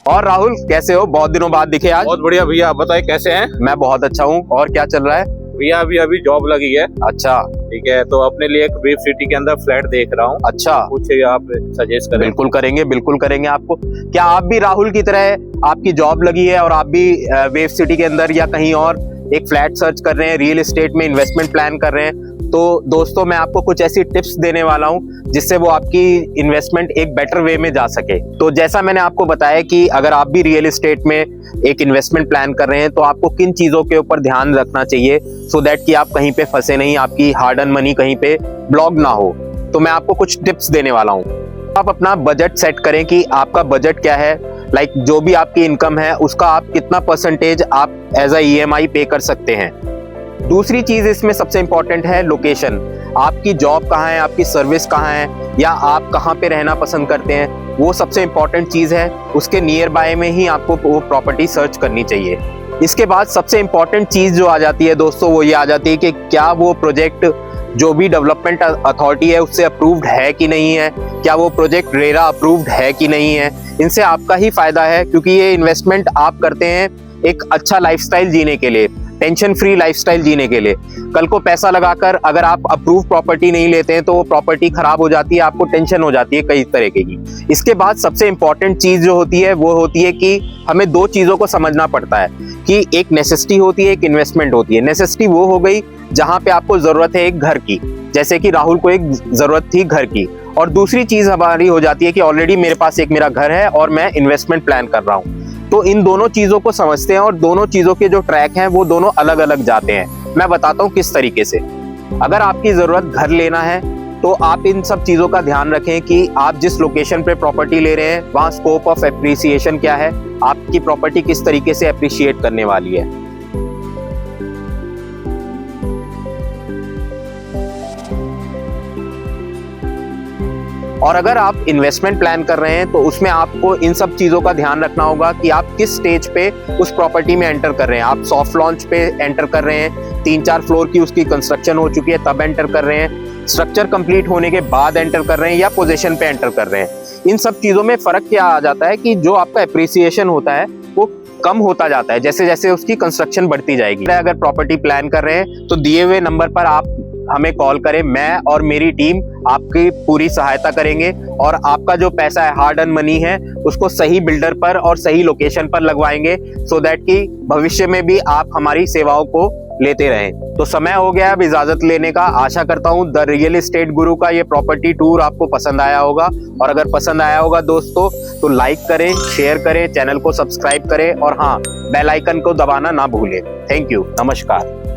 और राहुल कैसे हो? बहुत दिनों बाद दिखे आज। बहुत बढ़िया भैया, आप बताइए कैसे हैं? मैं बहुत अच्छा हूँ। और क्या चल रहा है? भैया अभी जॉब लगी है। अच्छा ठीक है, तो अपने लिए एक वेब सिटी के अंदर फ्लैट देख रहा हूँ। अच्छा, कुछ आप सजेस्ट करें। बिल्कुल करेंगे आपको। क्या आप भी राहुल की तरह आपकी जॉब लगी है और आप भी वेब सिटी के अंदर या कहीं और एक फ्लैट सर्च कर रहे हैं, रियल एस्टेट में इन्वेस्टमेंट प्लान कर रहे हैं? तो दोस्तों मैं आपको कुछ ऐसी टिप्स देने वाला हूं जिससे वो आपकी इन्वेस्टमेंट एक बेटर वे में जा सके। तो जैसा मैंने आपको बताया कि अगर आप भी रियल एस्टेट में एक इन्वेस्टमेंट प्लान कर रहे हैं तो आपको किन चीजों के ऊपर ध्यान रखना चाहिए सो दैट कि आप कहीं पे फंसे नहीं, आपकी हार्ड अर्न मनी कहीं पे ब्लॉक ना हो। तो मैं आपको कुछ टिप्स देने वाला हूं। आप अपना बजट सेट करें कि आपका बजट क्या है। लाइक जो भी आपकी इनकम है उसका आप कितना परसेंटेज आप एज अ EMI पे कर सकते हैं। दूसरी चीज इसमें सबसे इंपॉर्टेंट है लोकेशन। आपकी जॉब कहाँ है, आपकी सर्विस कहाँ है, या आप कहाँ पे रहना पसंद करते हैं, वो सबसे इंपॉर्टेंट चीज है। उसके नियर बाय में ही आपको वो प्रॉपर्टी सर्च करनी चाहिए। इसके बाद सबसे इंपॉर्टेंट चीज जो आ जाती है दोस्तों, वो ये आ जाती है कि क्या वो प्रोजेक्ट जो भी डेवलपमेंट अथॉरिटी है उससे अप्रूव्ड है कि नहीं है, क्या वो प्रोजेक्ट रेरा अप्रूव्ड है कि नहीं है। इनसे आपका ही फायदा है क्योंकि ये इन्वेस्टमेंट आप करते हैं एक अच्छा लाइफस्टाइल जीने के लिए, टेंशन फ्री लाइफस्टाइल जीने के लिए। कल को पैसा लगाकर अगर आप अप्रूव प्रॉपर्टी नहीं लेते हैं तो वो प्रॉपर्टी खराब हो जाती है, आपको टेंशन हो जाती है कई तरीके की। इसके बाद सबसे इंपॉर्टेंट चीज जो होती है वो होती है कि हमें दो चीजों को समझना पड़ता है कि एक नेसेसिटी होती है, एक इन्वेस्टमेंट होती है। नेसेसिटी वो हो गई जहां पे आपको जरूरत है एक घर की, जैसे कि राहुल को एक जरूरत थी घर की। और दूसरी चीज हमारी हो जाती है कि ऑलरेडी मेरे पास एक मेरा घर है और मैं इन्वेस्टमेंट प्लान कर रहा हूँ। तो इन दोनों चीजों को समझते हैं और दोनों चीजों के जो ट्रैक हैं वो दोनों अलग अलग जाते हैं। मैं बताता हूँ किस तरीके से। अगर आपकी जरूरत घर लेना है तो आप इन सब चीजों का ध्यान रखें कि आप जिस लोकेशन पे प्रॉपर्टी ले रहे हैं वहां स्कोप ऑफ एप्रिसिएशन क्या है, आपकी प्रॉपर्टी किस तरीके से एप्रिशिएट करने वाली है। और अगर आप इन्वेस्टमेंट प्लान कर रहे हैं तो उसमें आपको इन सब चीजों का ध्यान रखना होगा कि आप किस स्टेज पे उस प्रॉपर्टी में एंटर कर रहे हैं। आप सॉफ्ट लॉन्च पे एंटर कर रहे हैं, 3-4 फ्लोर की उसकी कंस्ट्रक्शन हो चुकी है तब एंटर कर रहे हैं, स्ट्रक्चर कंप्लीट होने के बाद एंटर कर रहे हैं, या पोजीशन पे एंटर कर रहे हैं। इन सब चीजों में फर्क क्या आ जाता है कि जो आपका एप्रिसिएशन होता है वो कम होता जाता है जैसे जैसे उसकी कंस्ट्रक्शन बढ़ती जाएगी। अगर प्रॉपर्टी प्लान कर रहे हैं तो दिए हुए नंबर पर आप हमें कॉल करें, मैं और मेरी टीम आपकी पूरी सहायता करेंगे और आपका जो पैसा है, हार्ड अर्न मनी है, उसको सही बिल्डर पर और सही लोकेशन पर लगवाएंगे सो दैट कि भविष्य में भी आप हमारी सेवाओं को लेते रहें। तो समय हो गया अब इजाजत लेने का। आशा करता हूं द रियल एस्टेट गुरु का ये प्रॉपर्टी टूर आपको पसंद आया होगा, और अगर पसंद आया होगा दोस्तों तो लाइक करें, शेयर करें, चैनल को सब्सक्राइब करें और हाँ, बेल आइकन को दबाना ना भूलें। थैंक यू, नमस्कार।